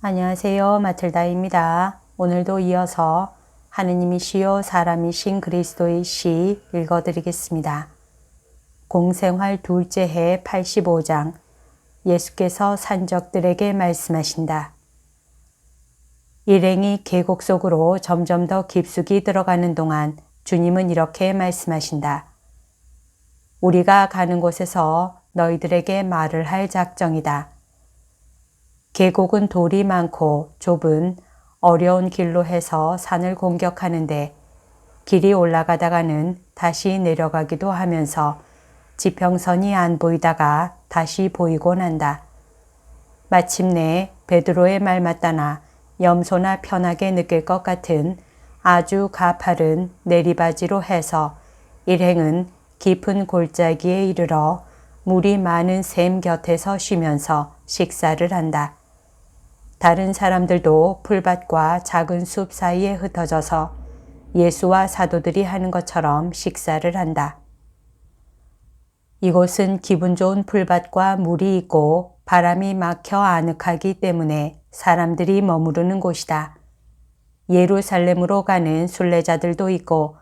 안녕하세요. 마틀다입니다. 오늘도 이어서 하느님이시요 사람이신 그리스도의 시 읽어드리겠습니다. 공생활 둘째 해 85장 예수께서 산적들에게 말씀하신다. 일행이 계곡 속으로 점점 더 깊숙이 들어가는 동안 주님은 이렇게 말씀하신다. 우리가 가는 곳에서 너희들에게 말을 할 작정이다. 계곡은 돌이 많고 좁은 어려운 길로 해서 산을 공격하는데 길이 올라가다가는 다시 내려가기도 하면서 지평선이 안 보이다가 다시 보이곤 한다. 마침내 베드로의 말 맞다나 염소나 편하게 느낄 것 같은 아주 가파른 내리바지로 해서 일행은 깊은 골짜기에 이르러 물이 많은 샘 곁에서 쉬면서 식사를 한다. 다른 사람들도 풀밭과 작은 숲 사이에 흩어져서 예수와 사도들이 하는 것처럼 식사를 한다. 이곳은 기분 좋은 풀밭과 물이 있고 바람이 막혀 아늑하기 때문에 사람들이 머무르는 곳이다. 예루살렘으로 가는 순례자들도 있고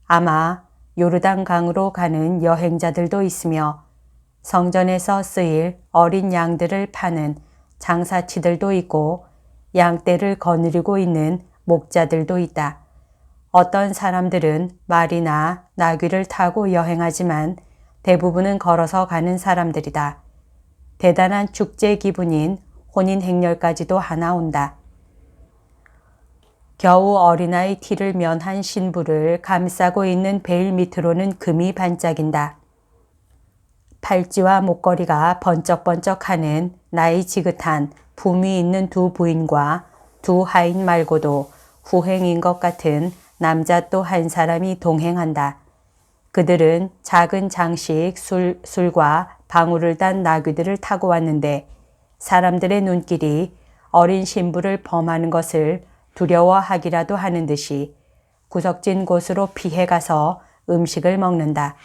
아마 요르단 강으로 가는 여행자들도 있으며 성전에서 쓰일 어린 양들을 파는 장사치들도 있고 양떼를 거느리고 있는 목자들도 있다. 어떤 사람들은 말이나 나귀를 타고 여행하지만 대부분은 걸어서 가는 사람들이다. 대단한 축제 기분인 혼인 행렬까지도 하나 온다. 겨우 어린아이 티를 면한 신부를 감싸고 있는 베일 밑으로는 금이 반짝인다. 팔찌와 목걸이가 번쩍번쩍하는 나이 지긋한 품위 있는 두 부인과 두 하인 말고도 후행인 것 같은 남자 또 한 사람이 동행한다. 그들은 작은 장식, 술과 방울을 단 나귀들을 타고 왔는데 사람들의 눈길이 어린 신부를 범하는 것을 두려워하기라도 하는 듯이 구석진 곳으로 피해가서 음식을 먹는다.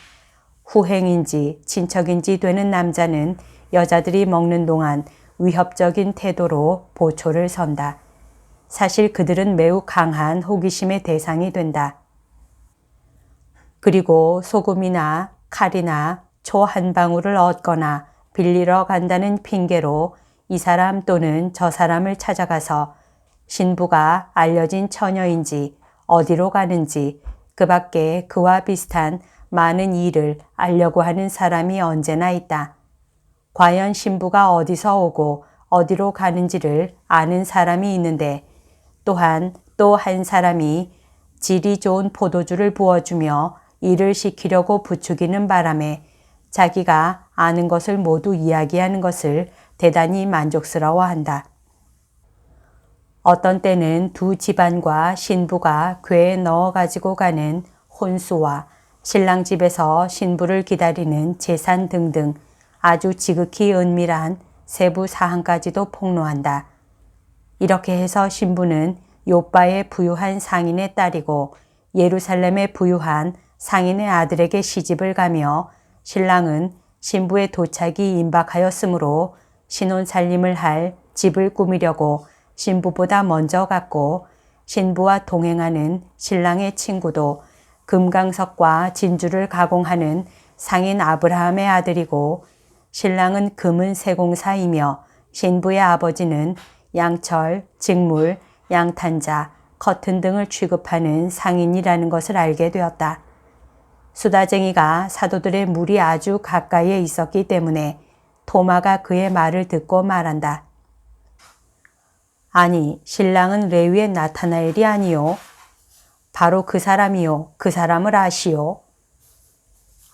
후행인지 친척인지 되는 남자는 여자들이 먹는 동안 위협적인 태도로 보초를 선다. 사실 그들은 매우 강한 호기심의 대상이 된다. 그리고 소금이나 칼이나 초 한 방울을 얻거나 빌리러 간다는 핑계로 이 사람 또는 저 사람을 찾아가서 신부가 알려진 처녀인지 어디로 가는지 그 밖에 그와 비슷한 많은 일을 알려고 하는 사람이 언제나 있다. 과연 신부가 어디서 오고 어디로 가는지를 아는 사람이 있는데 또한 또 한 사람이 질이 좋은 포도주를 부어주며 일을 시키려고 부추기는 바람에 자기가 아는 것을 모두 이야기하는 것을 대단히 만족스러워한다. 어떤 때는 두 집안과 신부가 궤에 넣어 가지고 가는 혼수와 신랑 집에서 신부를 기다리는 제산 등등 아주 지극히 은밀한 세부 사항까지도 폭로한다. 이렇게 해서 신부는 요바의 부유한 상인의 딸이고 예루살렘의 부유한 상인의 아들에게 시집을 가며 신랑은 신부의 도착이 임박하였으므로 신혼살림을 할 집을 꾸미려고 신부보다 먼저 갔고 신부와 동행하는 신랑의 친구도 금강석과 진주를 가공하는 상인 아브라함의 아들이고 신랑은 금은 세공사이며 신부의 아버지는 양철, 직물, 양탄자, 커튼 등을 취급하는 상인이라는 것을 알게 되었다. 수다쟁이가 사도들의 물이 아주 가까이에 있었기 때문에 토마가 그의 말을 듣고 말한다. 아니, 신랑은 레위의 나타나엘이 아니요. 바로 그 사람이요. 그 사람을 아시오.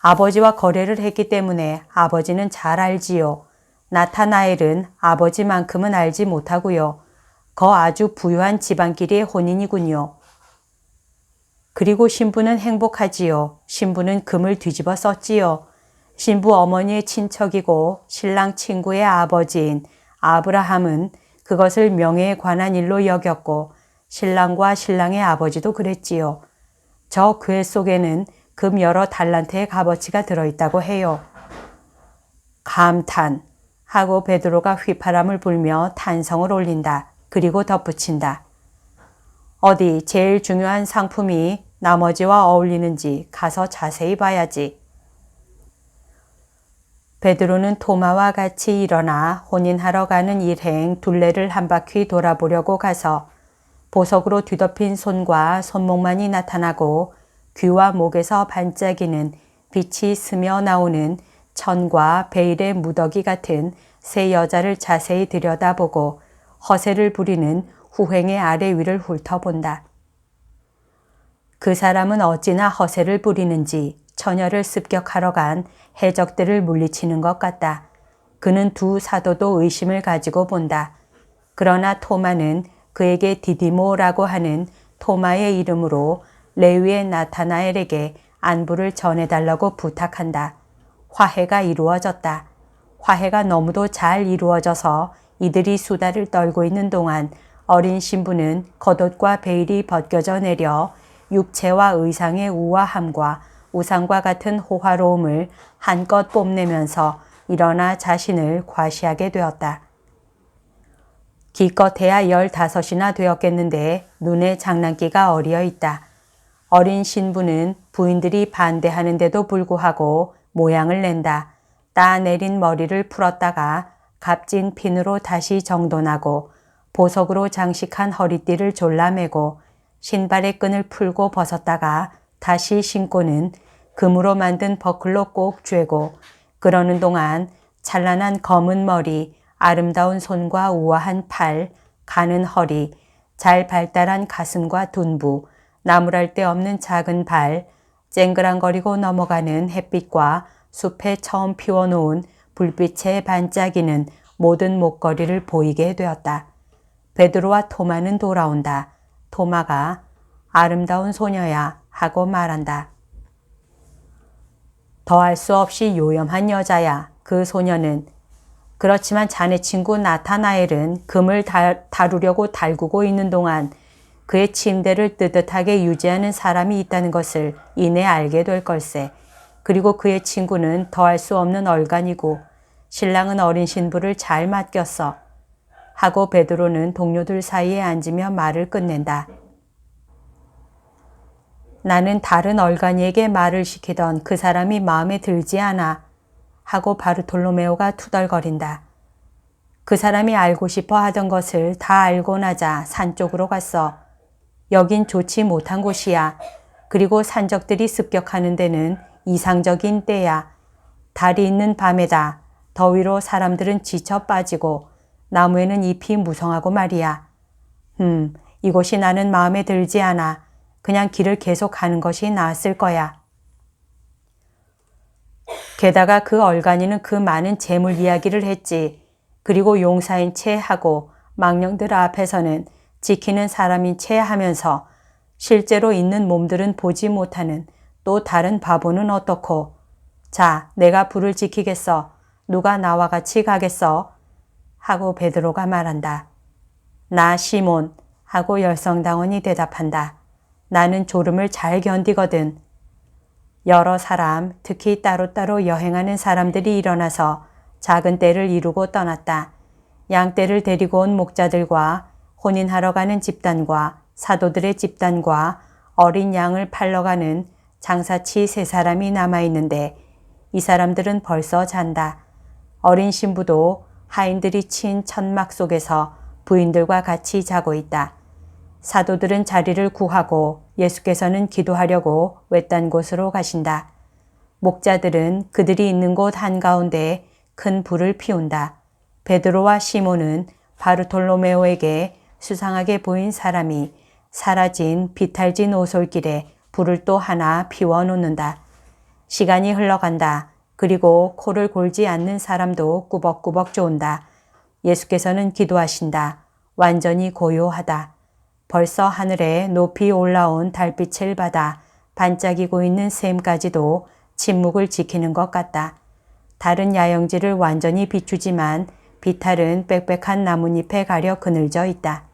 아버지와 거래를 했기 때문에 아버지는 잘 알지요. 나타나엘은 아버지만큼은 알지 못하고요. 거 아주 부유한 집안끼리의 혼인이군요. 그리고 신부는 행복하지요. 신부는 금을 뒤집어 썼지요. 신부 어머니의 친척이고 신랑 친구의 아버지인 아브라함은 그것을 명예에 관한 일로 여겼고 신랑과 신랑의 아버지도 그랬지요. 저 궤 속에는 금 여러 달란트의 값어치가 들어있다고 해요. 감탄 하고 베드로가 휘파람을 불며 탄성을 올린다. 그리고 덧붙인다. 어디 제일 중요한 상품이 나머지와 어울리는지 가서 자세히 봐야지. 베드로는 토마와 같이 일어나 혼인하러 가는 일행 둘레를 한 바퀴 돌아보려고 가서 보석으로 뒤덮인 손과 손목만이 나타나고 귀와 목에서 반짝이는 빛이 스며 나오는 천과 베일의 무더기 같은 세 여자를 자세히 들여다보고 허세를 부리는 후행의 아래 위를 훑어본다. 그 사람은 어찌나 허세를 부리는지 처녀를 습격하러 간 해적들을 물리치는 것 같다. 그는 두 사도도 의심을 가지고 본다. 그러나 토마는 그에게 디디모라고 하는 토마의 이름으로 레위의 나타나엘에게 안부를 전해달라고 부탁한다. 화해가 이루어졌다. 화해가 너무도 잘 이루어져서 이들이 수다를 떨고 있는 동안 어린 신부는 겉옷과 베일이 벗겨져 내려 육체와 의상의 우아함과 우상과 같은 호화로움을 한껏 뽐내면서 일어나 자신을 과시하게 되었다. 기껏해야 15이나 되었겠는데 눈에 장난기가 어리어 있다. 어린 신부는 부인들이 반대하는데도 불구하고 모양을 낸다. 따내린 머리를 풀었다가 값진 핀으로 다시 정돈하고 보석으로 장식한 허리띠를 졸라매고 신발의 끈을 풀고 벗었다가 다시 신고는 금으로 만든 버클로 꼭 쬐고 그러는 동안 찬란한 검은 머리, 아름다운 손과 우아한 팔, 가는 허리, 잘 발달한 가슴과 둔부, 나무랄 데 없는 작은 발, 쨍그랑거리고 넘어가는 햇빛과 숲에 처음 피워놓은 불빛에 반짝이는 모든 목걸이를 보이게 되었다. 베드로와 토마는 돌아온다. 토마가 아름다운 소녀야 하고 말한다. 더할 수 없이 요염한 여자야. 그 소녀는. 그렇지만 자네 친구 나타나엘은 금을 다루려고 달구고 있는 동안 그의 침대를 뜨뜻하게 유지하는 사람이 있다는 것을 이내 알게 될 걸세. 그리고 그의 친구는 더할 수 없는 얼간이고 신랑은 어린 신부를 잘 맡겼어. 하고 베드로는 동료들 사이에 앉으며 말을 끝낸다. 나는 다른 얼간이에게 말을 시키던 그 사람이 마음에 들지 않아. 하고 바르톨로메오가 투덜거린다. 그 사람이 알고 싶어 하던 것을 다 알고 나자 산 쪽으로 갔어. 여긴 좋지 못한 곳이야. 그리고 산적들이 습격하는 데는 이상적인 때야. 달이 있는 밤에다. 더위로 사람들은 지쳐 빠지고 나무에는 잎이 무성하고 말이야. 이곳이 나는 마음에 들지 않아. 그냥 길을 계속 가는 것이 나았을 거야. 게다가 그 얼간이는 그 많은 재물 이야기를 했지. 그리고 용사인 채 하고 망령들 앞에서는 지키는 사람인 채 하면서 실제로 있는 몸들은 보지 못하는 또 다른 바보는 어떻고. 자, 내가 불을 지키겠어. 누가 나와 같이 가겠어? 하고 베드로가 말한다. 나 시몬 하고 열성당원이 대답한다. 나는 졸음을 잘 견디거든. 여러 사람, 특히 따로따로 여행하는 사람들이 일어나서 작은 떼를 이루고 떠났다. 양떼를 데리고 온 목자들과 혼인하러 가는 집단과 사도들의 집단과 어린 양을 팔러 가는 장사치 3사람이 남아있는데 이 사람들은 벌써 잔다. 어린 신부도 하인들이 친 천막 속에서 부인들과 같이 자고 있다. 사도들은 자리를 구하고 예수께서는 기도하려고 외딴 곳으로 가신다. 목자들은 그들이 있는 곳 한가운데 큰 불을 피운다. 베드로와 시몬은 바르톨로메오에게 수상하게 보인 사람이 사라진 비탈진 오솔길에 불을 또 하나 피워놓는다. 시간이 흘러간다. 그리고 코를 골지 않는 사람도 꾸벅꾸벅 쪼은다. 예수께서는 기도하신다. 완전히 고요하다. 벌써 하늘에 높이 올라온 달빛을 받아 반짝이고 있는 샘까지도 침묵을 지키는 것 같다. 다른 야영지를 완전히 비추지만 비탈은 빽빽한 나뭇잎에 가려 그늘져 있다.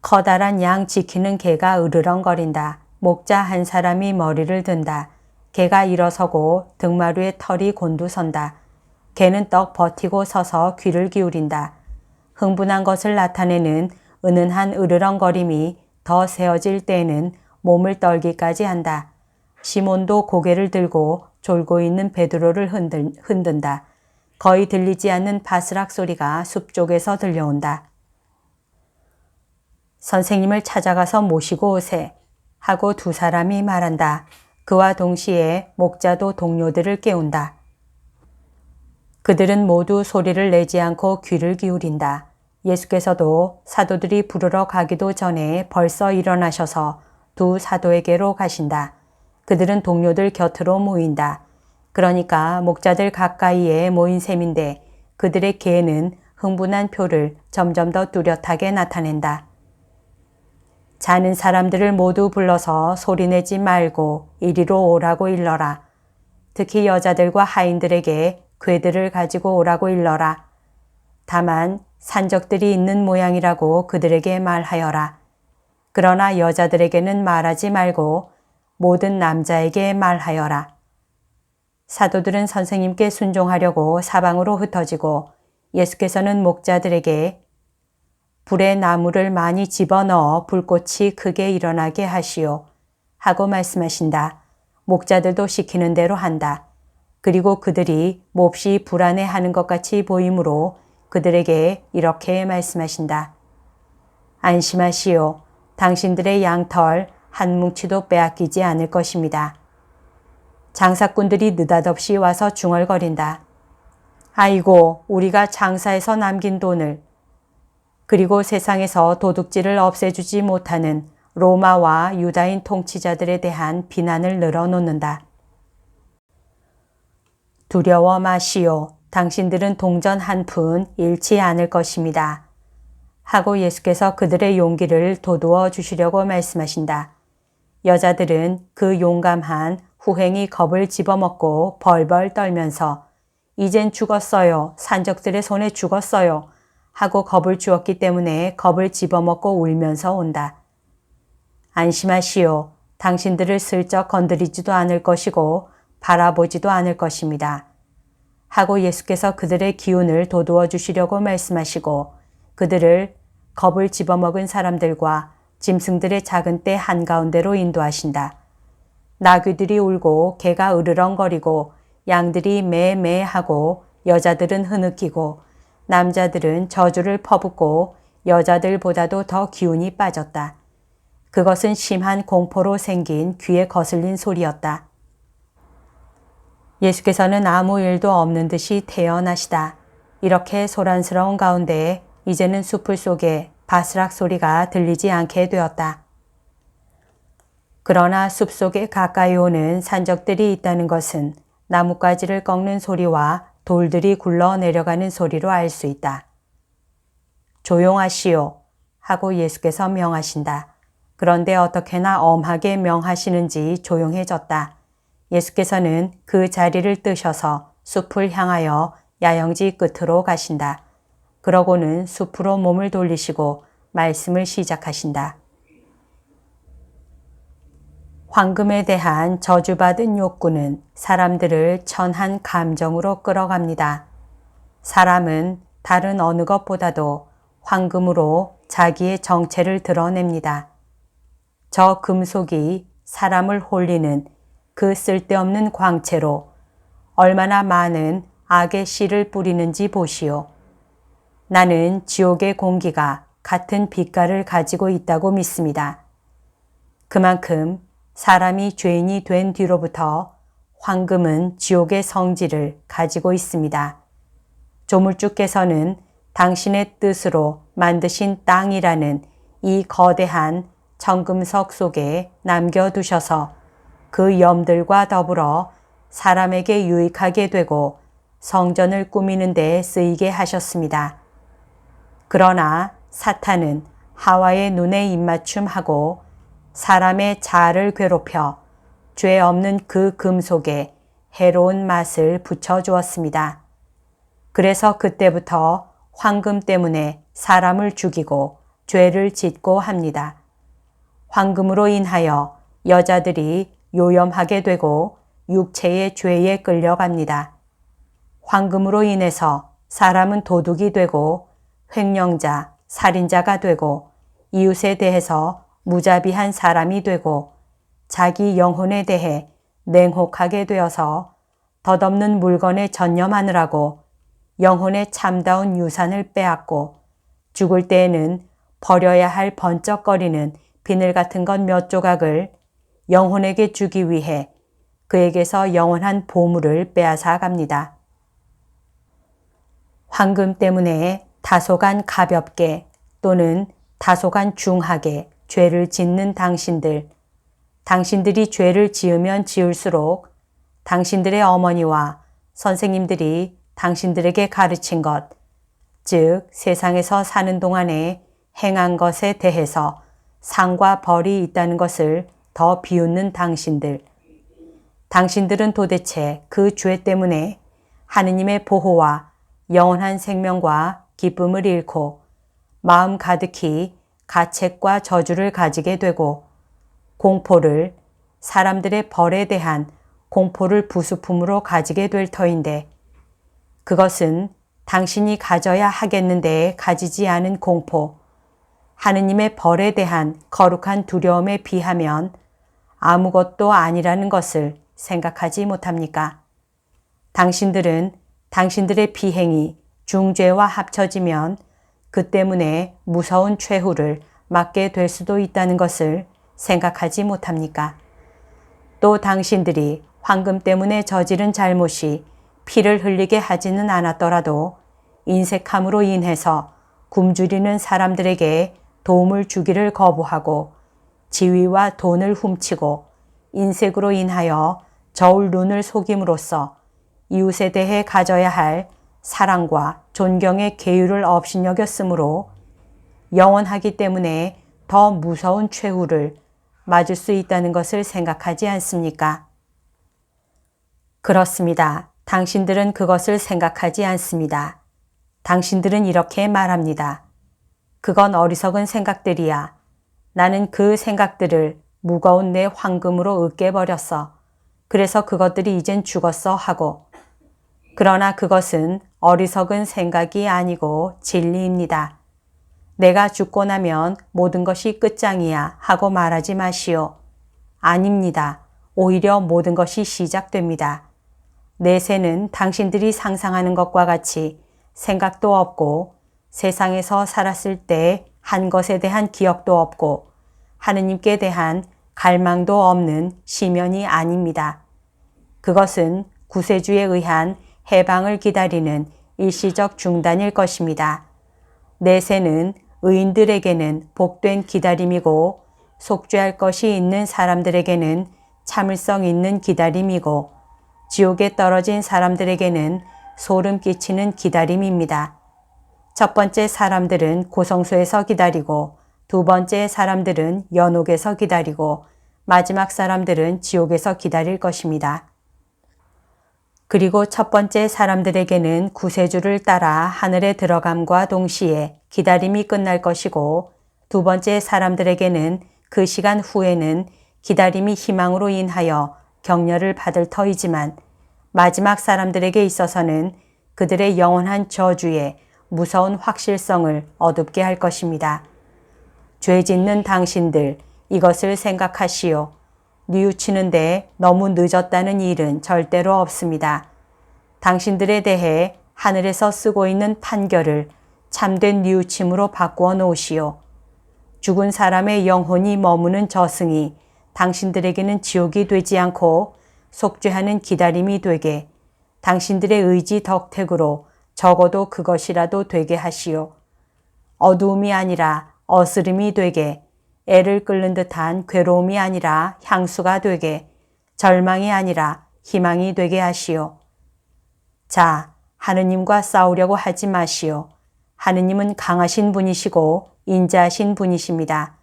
커다란 양 지키는 개가 으르렁거린다. 목자 한 사람이 머리를 든다. 개가 일어서고 등마루에 털이 곤두선다. 개는 떡 버티고 서서 귀를 기울인다. 흥분한 것을 나타내는 은은한 으르렁거림이 더 세어질 때에는 몸을 떨기까지 한다. 시몬도 고개를 들고 졸고 있는 베드로를 흔든다. 거의 들리지 않는 바스락 소리가 숲 쪽에서 들려온다. 선생님을 찾아가서 모시고 오세 하고 두 사람이 말한다. 그와 동시에 목자도 동료들을 깨운다. 그들은 모두 소리를 내지 않고 귀를 기울인다. 예수께서도 사도들이 부르러 가기도 전에 벌써 일어나셔서 두 사도에게로 가신다. 그들은 동료들 곁으로 모인다. 그러니까 목자들 가까이에 모인 셈인데 그들의 개는 흥분한 표를 점점 더 뚜렷하게 나타낸다. 자는 사람들을 모두 불러서 소리내지 말고 이리로 오라고 일러라. 특히 여자들과 하인들에게 궤들을 가지고 오라고 일러라. 다만 산적들이 있는 모양이라고 그들에게 말하여라. 그러나 여자들에게는 말하지 말고 모든 남자에게 말하여라. 사도들은 선생님께 순종하려고 사방으로 흩어지고 예수께서는 목자들에게 불에 나무를 많이 집어넣어 불꽃이 크게 일어나게 하시오 하고 말씀하신다. 목자들도 시키는 대로 한다. 그리고 그들이 몹시 불안해하는 것 같이 보이므로 그들에게 이렇게 말씀하신다. 안심하시오. 당신들의 양털 한 뭉치도 빼앗기지 않을 것입니다. 장사꾼들이 느닷없이 와서 중얼거린다. 아이고, 우리가 장사해서 남긴 돈을. 그리고 세상에서 도둑질을 없애주지 못하는 로마와 유다인 통치자들에 대한 비난을 늘어놓는다. 두려워 마시오. 당신들은 동전 한 푼 잃지 않을 것입니다. 하고 예수께서 그들의 용기를 돋우어 주시려고 말씀하신다. 여자들은 그 용감한 후행이 겁을 집어먹고 벌벌 떨면서 이젠 죽었어요. 산적들의 손에 죽었어요. 하고 겁을 주었기 때문에 겁을 집어먹고 울면서 온다. 안심하시오. 당신들을 슬쩍 건드리지도 않을 것이고 바라보지도 않을 것입니다. 하고 예수께서 그들의 기운을 돋우어 주시려고 말씀하시고 그들을 겁을 집어먹은 사람들과 짐승들의 작은 떼 한가운데로 인도하신다. 나귀들이 울고 개가 으르렁거리고 양들이 매매하고 여자들은 흐느끼고 남자들은 저주를 퍼붓고 여자들보다도 더 기운이 빠졌다. 그것은 심한 공포로 생긴 귀에 거슬린 소리였다. 예수께서는 아무 일도 없는 듯이 태어나시다. 이렇게 소란스러운 가운데 이제는 숲을 속에 바스락 소리가 들리지 않게 되었다. 그러나 숲속에 가까이 오는 산적들이 있다는 것은 나뭇가지를 꺾는 소리와 돌들이 굴러 내려가는 소리로 알 수 있다. 조용하시오 하고 예수께서 명하신다. 그런데 어떻게나 엄하게 명하시는지 조용해졌다. 예수께서는 그 자리를 뜨셔서 숲을 향하여 야영지 끝으로 가신다. 그러고는 숲으로 몸을 돌리시고 말씀을 시작하신다. 황금에 대한 저주받은 욕구는 사람들을 천한 감정으로 끌어갑니다. 사람은 다른 어느 것보다도 황금으로 자기의 정체를 드러냅니다. 저 금속이 사람을 홀리는 그 쓸데없는 광채로 얼마나 많은 악의 씨를 뿌리는지 보시오. 나는 지옥의 공기가 같은 빛깔을 가지고 있다고 믿습니다. 그만큼 사람이 죄인이 된 뒤로부터 황금은 지옥의 성질을 가지고 있습니다. 조물주께서는 당신의 뜻으로 만드신 땅이라는 이 거대한 청금석 속에 남겨두셔서 그 염들과 더불어 사람에게 유익하게 되고 성전을 꾸미는 데 쓰이게 하셨습니다. 그러나 사탄은 하와의 눈에 입맞춤하고 사람의 자아를 괴롭혀 죄 없는 그 금속에 해로운 맛을 붙여주었습니다. 그래서 그때부터 황금 때문에 사람을 죽이고 죄를 짓고 합니다. 황금으로 인하여 여자들이 요염하게 되고 육체의 죄에 끌려갑니다. 황금으로 인해서 사람은 도둑이 되고 횡령자, 살인자가 되고 이웃에 대해서 무자비한 사람이 되고 자기 영혼에 대해 냉혹하게 되어서 덧없는 물건에 전념하느라고 영혼의 참다운 유산을 빼앗고 죽을 때에는 버려야 할 번쩍거리는 비늘 같은 것 몇 조각을 영혼에게 주기 위해 그에게서 영원한 보물을 빼앗아 갑니다. 황금 때문에 다소간 가볍게 또는 다소간 중하게 죄를 짓는 당신들이 죄를 지으면 지을수록 당신들의 어머니와 선생님들이 당신들에게 가르친 것, 즉 세상에서 사는 동안에 행한 것에 대해서 상과 벌이 있다는 것을 더 비웃는 당신들은 도대체 그 죄 때문에 하느님의 보호와 영원한 생명과 기쁨을 잃고 마음 가득히 가책과 저주를 가지게 되고 공포를, 사람들의 벌에 대한 공포를 부수품으로 가지게 될 터인데 그것은 당신이 가져야 하겠는데 가지지 않은 공포, 하느님의 벌에 대한 거룩한 두려움에 비하면 아무것도 아니라는 것을 생각하지 못합니까? 당신들은 당신들의 비행이 중죄와 합쳐지면 그 때문에 무서운 최후를 맞게 될 수도 있다는 것을 생각하지 못합니까? 또 당신들이 황금 때문에 저지른 잘못이 피를 흘리게 하지는 않았더라도 인색함으로 인해서 굶주리는 사람들에게 도움을 주기를 거부하고 지위와 돈을 훔치고 인색으로 인하여 저울 눈을 속임으로써 이웃에 대해 가져야 할 사랑과 존경의 계율을 업신여겼으므로 영원하기 때문에 더 무서운 최후를 맞을 수 있다는 것을 생각하지 않습니까? 그렇습니다. 당신들은 그것을 생각하지 않습니다. 당신들은 이렇게 말합니다. 그건 어리석은 생각들이야. 나는 그 생각들을 무거운 내 황금으로 으깨버렸어. 그래서 그것들이 이젠 죽었어 하고. 그러나 그것은 어리석은 생각이 아니고 진리입니다. 내가 죽고 나면 모든 것이 끝장이야 하고 말하지 마시오. 아닙니다. 오히려 모든 것이 시작됩니다. 내세는 당신들이 상상하는 것과 같이 생각도 없고 세상에서 살았을 때 한 것에 대한 기억도 없고 하느님께 대한 갈망도 없는 시면이 아닙니다. 그것은 구세주에 의한 해방을 기다리는 일시적 중단일 것입니다. 내세는 의인들에게는 복된 기다림이고 속죄할 것이 있는 사람들에게는 참을성 있는 기다림이고 지옥에 떨어진 사람들에게는 소름 끼치는 기다림입니다. 첫 번째 사람들은 고성소에서 기다리고 두 번째 사람들은 연옥에서 기다리고 마지막 사람들은 지옥에서 기다릴 것입니다. 그리고 첫 번째 사람들에게는 구세주를 따라 하늘에 들어감과 동시에 기다림이 끝날 것이고 두 번째 사람들에게는 그 시간 후에는 기다림이 희망으로 인하여 격려를 받을 터이지만 마지막 사람들에게 있어서는 그들의 영원한 저주에 무서운 확실성을 어둡게 할 것입니다. 죄 짓는 당신들, 이것을 생각하시오. 뉘우치는데 너무 늦었다는 일은 절대로 없습니다. 당신들에 대해 하늘에서 쓰고 있는 판결을 참된 뉘우침으로 바꾸어 놓으시오. 죽은 사람의 영혼이 머무는 저승이 당신들에게는 지옥이 되지 않고 속죄하는 기다림이 되게 당신들의 의지 덕택으로 적어도 그것이라도 되게 하시오. 어두움이 아니라 어스름이 되게, 애를 끓는 듯한 괴로움이 아니라 향수가 되게, 절망이 아니라 희망이 되게 하시오. 자, 하느님과 싸우려고 하지 마시오. 하느님은 강하신 분이시고 인자하신 분이십니다.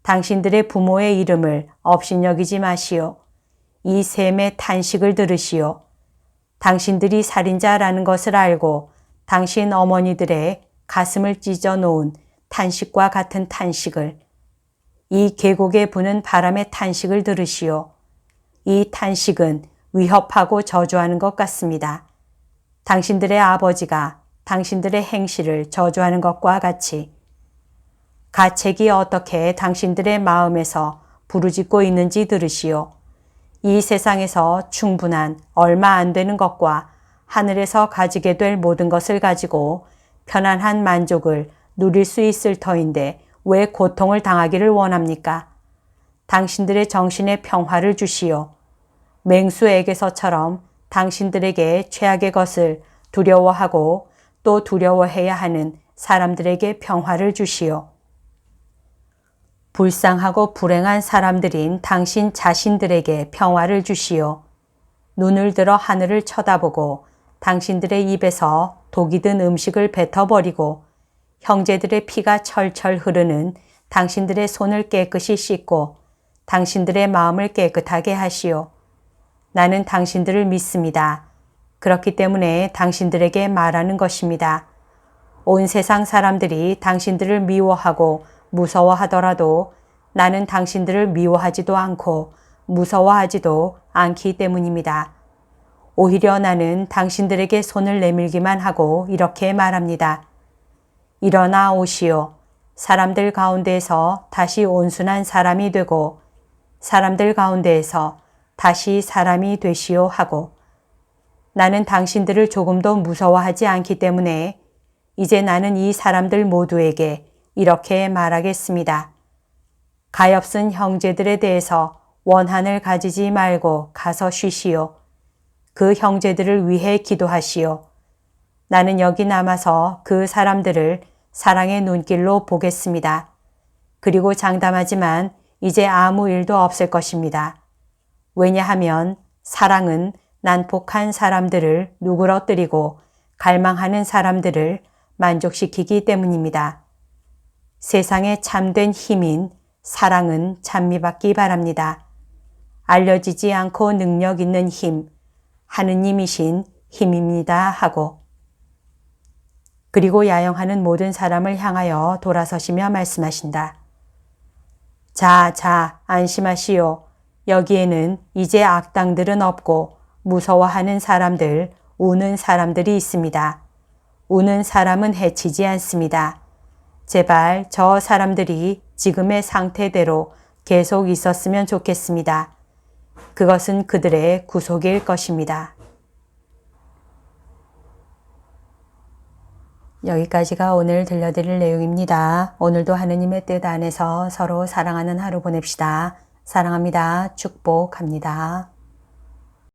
당신들의 부모의 이름을 업신여기지 마시오. 이 셈의 탄식을 들으시오. 당신들이 살인자라는 것을 알고 당신 어머니들의 가슴을 찢어 놓은 탄식과 같은 탄식을, 이 계곡에 부는 바람의 탄식을 들으시오. 이 탄식은 위협하고 저주하는 것 같습니다. 당신들의 아버지가 당신들의 행실을 저주하는 것과 같이 가책이 어떻게 당신들의 마음에서 부르짖고 있는지 들으시오. 이 세상에서 충분한 얼마 안 되는 것과 하늘에서 가지게 될 모든 것을 가지고 편안한 만족을 누릴 수 있을 터인데 왜 고통을 당하기를 원합니까? 당신들의 정신에 평화를 주시오. 맹수에게서처럼 당신들에게 최악의 것을 두려워하고 또 두려워해야 하는 사람들에게 평화를 주시오. 불쌍하고 불행한 사람들인 당신 자신들에게 평화를 주시오. 눈을 들어 하늘을 쳐다보고 당신들의 입에서 독이 든 음식을 뱉어버리고 형제들의 피가 철철 흐르는 당신들의 손을 깨끗이 씻고 당신들의 마음을 깨끗하게 하시오. 나는 당신들을 믿습니다. 그렇기 때문에 당신들에게 말하는 것입니다. 온 세상 사람들이 당신들을 미워하고 무서워하더라도 나는 당신들을 미워하지도 않고 무서워하지도 않기 때문입니다. 오히려 나는 당신들에게 손을 내밀기만 하고 이렇게 말합니다. 일어나 오시오. 사람들 가운데에서 다시 온순한 사람이 되고 사람들 가운데에서 다시 사람이 되시오 하고 나는 당신들을 조금도 무서워하지 않기 때문에 이제 나는 이 사람들 모두에게 이렇게 말하겠습니다. 가엾은 형제들에 대해서 원한을 가지지 말고 가서 쉬시오. 그 형제들을 위해 기도하시오. 나는 여기 남아서 그 사람들을 사랑의 눈길로 보겠습니다. 그리고 장담하지만 이제 아무 일도 없을 것입니다. 왜냐하면 사랑은 난폭한 사람들을 누그러뜨리고 갈망하는 사람들을 만족시키기 때문입니다. 세상의 참된 힘인 사랑은 찬미받기 바랍니다. 알려지지 않고 능력 있는 힘, 하느님이신 힘입니다 하고 그리고 야영하는 모든 사람을 향하여 돌아서시며 말씀하신다. 자, 안심하시오. 여기에는 이제 악당들은 없고 무서워하는 사람들, 우는 사람들이 있습니다. 우는 사람은 해치지 않습니다. 제발 저 사람들이 지금의 상태대로 계속 있었으면 좋겠습니다. 그것은 그들의 구속일 것입니다. 여기까지가 오늘 들려드릴 내용입니다. 오늘도 하느님의 뜻 안에서 서로 사랑하는 하루 보냅시다. 사랑합니다. 축복합니다.